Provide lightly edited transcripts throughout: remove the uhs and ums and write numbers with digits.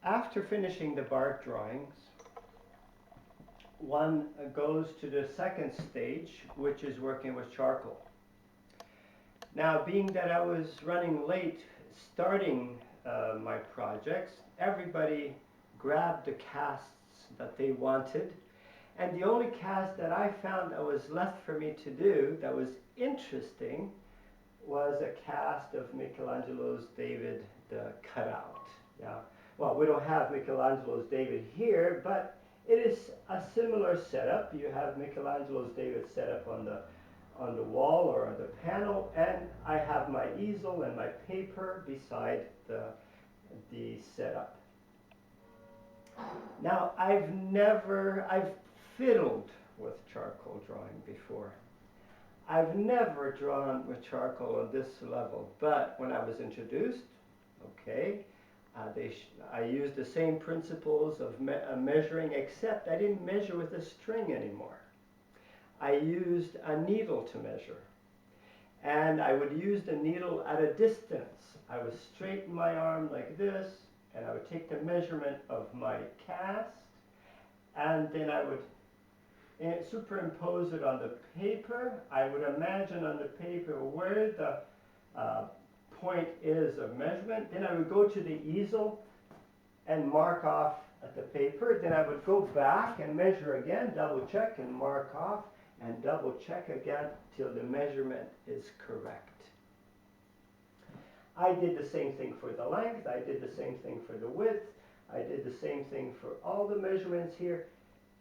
after finishing the bark drawings, one goes to the second stage, which is working with charcoal. Now, being that I was running late starting my projects, everybody grabbed the casts that they wanted, and the only cast that I found that was left for me to do that was interesting was a cast of Michelangelo's David the cutout. Yeah. Well, we don't have Michelangelo's David here, but it is a similar setup. You have Michelangelo's David set up on the wall or on the panel, and I have my easel and my paper beside the setup. Now, I've fiddled with charcoal drawing before. I've never drawn with charcoal on this level, but when I was introduced, okay, I used the same principles of measuring, except I didn't measure with a string anymore. I used a needle to measure, and I would use the needle at a distance. I would straighten my arm like this, and I would take the measurement of my cast, and then I would superimpose it on the paper. I would imagine on the paper where the point is of measurement. Then I would go to the easel and mark off at the paper. Then I would go back and measure again, double check and mark off, and double check again till the measurement is correct. I did the same thing for the length. I did the same thing for the width. I did the same thing for all the measurements here.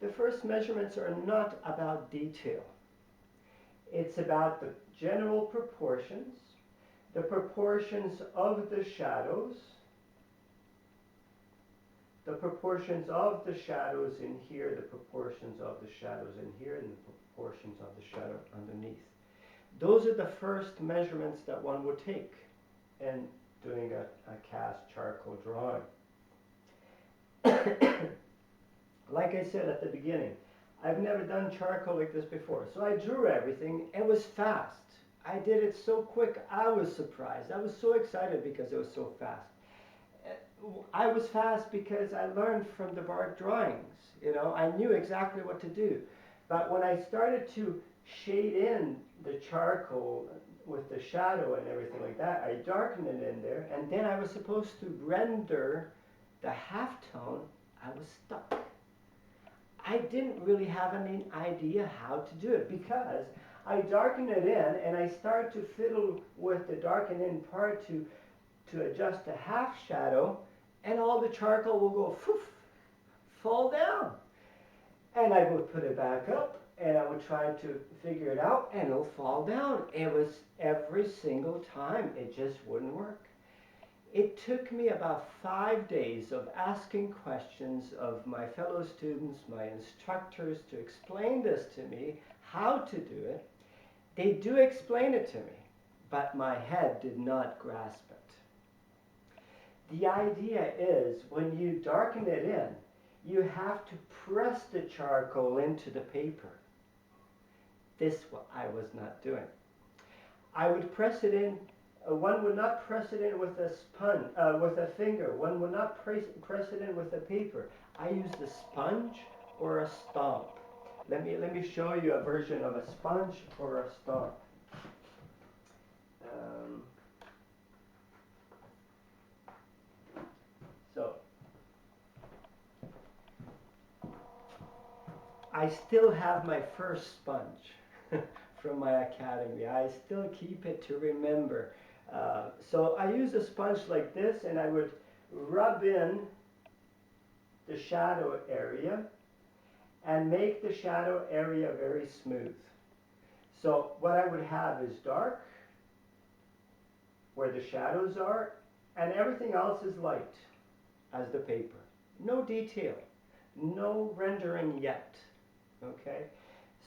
The first measurements are not about detail. It's about the general proportions, the proportions of the shadows, the proportions of the shadows in here, the proportions of the shadows in here, and the proportions of the shadow underneath. Those are the first measurements that one would take in doing a cast charcoal drawing. Like I said at the beginning, I've never done charcoal like this before. So I drew everything. It was fast. I did it so quick, I was surprised. I was so excited because it was so fast. I was fast because I learned from the bark drawings. You know, I knew exactly what to do. But when I started to shade in the charcoal with the shadow and everything like that, I darkened it in there, and then I was supposed to render the halftone. I was stuck. I didn't really have any idea how to do it because I darkened it in and I started to fiddle with the darken in part to adjust the half shadow, and all the charcoal will go poof, fall down. And I would put it back up and I would try to figure it out and it'll fall down. It was every single time, it just wouldn't work. It took me about 5 days of asking questions of my fellow students, my instructors, to explain this to me, how to do it. They do explain it to me, but my head did not grasp it. The idea is when you darken it in, you have to press the charcoal into the paper. This what I was not doing. I would press it in. One would not press it in with a sponge, with a finger. One would not press it in with a paper. I used a sponge or a stomp. Let me show you a version of a sponge or a stomp. So I still have my first sponge from my academy. I still keep it to remember. So I use a sponge like this and I would rub in the shadow area and make the shadow area very smooth. So what I would have is dark where the shadows are, and everything else is light as the paper. No detail, no rendering yet, okay?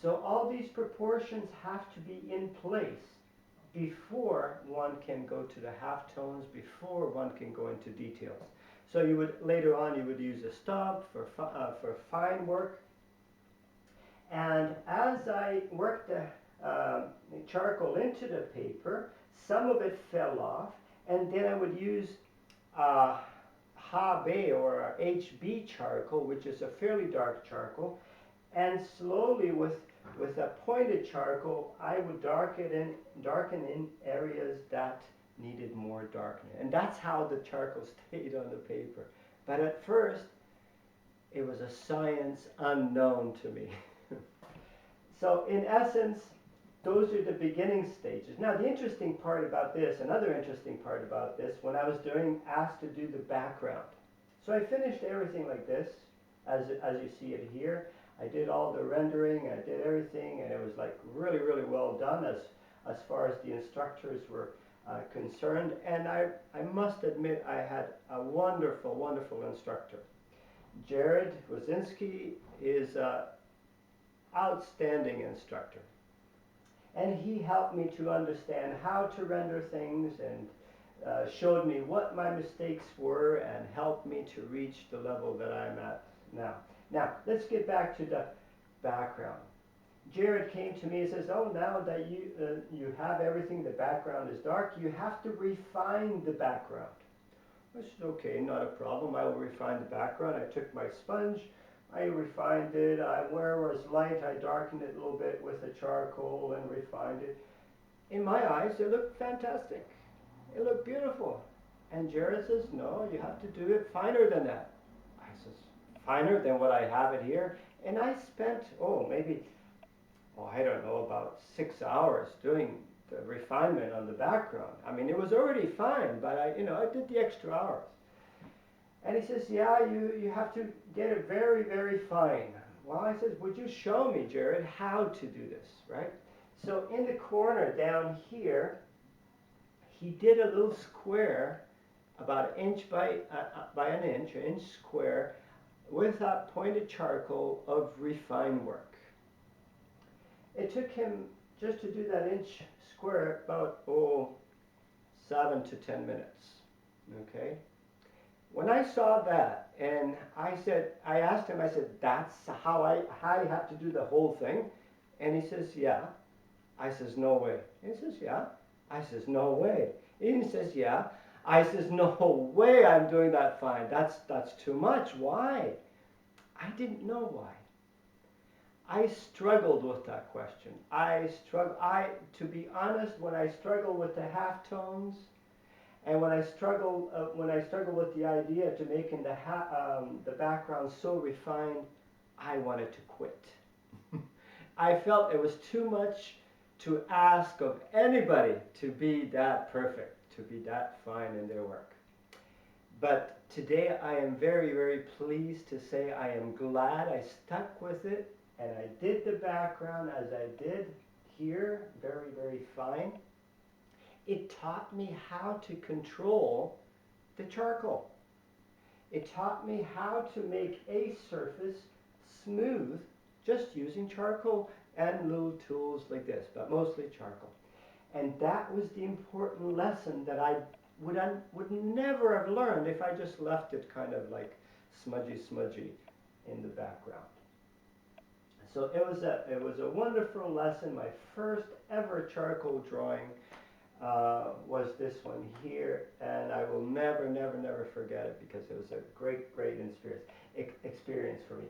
So all these proportions have to be in place before one can go to the halftones, before one can go into details. So you would, later on, you would use a stomp for fine work. And as I worked the charcoal into the paper, some of it fell off, and then I would use HB or HB charcoal, which is a fairly dark charcoal, and slowly with a pointed charcoal, I would darken in areas that needed more darkening. And that's how the charcoal stayed on the paper. But at first, it was a science unknown to me. So in essence, those are the beginning stages. Now the interesting part about this, another interesting part about this, when I was asked to do the background. So I finished everything like this, as you see it here. I did all the rendering, I did everything, and it was like really, really well done as far as the instructors were concerned. And I must admit I had a wonderful, wonderful instructor. Jared Wazinski is an outstanding instructor. And he helped me to understand how to render things and showed me what my mistakes were and helped me to reach the level that I'm at now. Now, let's get back to the background. Jared came to me and says, oh, now that you have everything, the background is dark, you have to refine the background. I said, okay, not a problem, I will refine the background. I took my sponge, I refined it, where it was light, I darkened it a little bit with the charcoal and refined it. In my eyes, it looked fantastic. It looked beautiful. And Jared says, no, you have to do it finer than that. I says, finer than what I have it here? And I spent, I don't know, about 6 hours doing the refinement on the background. I mean, it was already fine, but I did the extra hours. And he says, yeah, you have to get it very, very fine. Well, I said, would you show me, Jared, how to do this, right? So in the corner down here, he did a little square about an inch by an inch square, with that pointed charcoal of refined work. It took him just to do that inch square about 7 to 10 minutes. Okay. When I saw that, and I asked him, I said, that's how I have to do the whole thing? And he says, yeah. I says, no way. He says, yeah. I says, no way. He says, yeah. I says, no way I'm doing that fine. That's too much. Why? I didn't know why. I struggled with that question. To be honest, when I struggle with the halftones, and when I struggle with the idea to making the background so refined, I wanted to quit. I felt it was too much to ask of anybody to be that perfect, to be that fine in their work. But today I am very, very pleased to say I am glad I stuck with it, and I did the background as I did here, very, very fine. It taught me how to control the charcoal. It taught me how to make a surface smooth just using charcoal and little tools like this, but mostly charcoal. And that was the important lesson that I would never have learned if I just left it kind of like smudgy in the background. So it was a wonderful lesson. My first ever charcoal drawing was this one here, and I will never forget it because it was a great experience for me.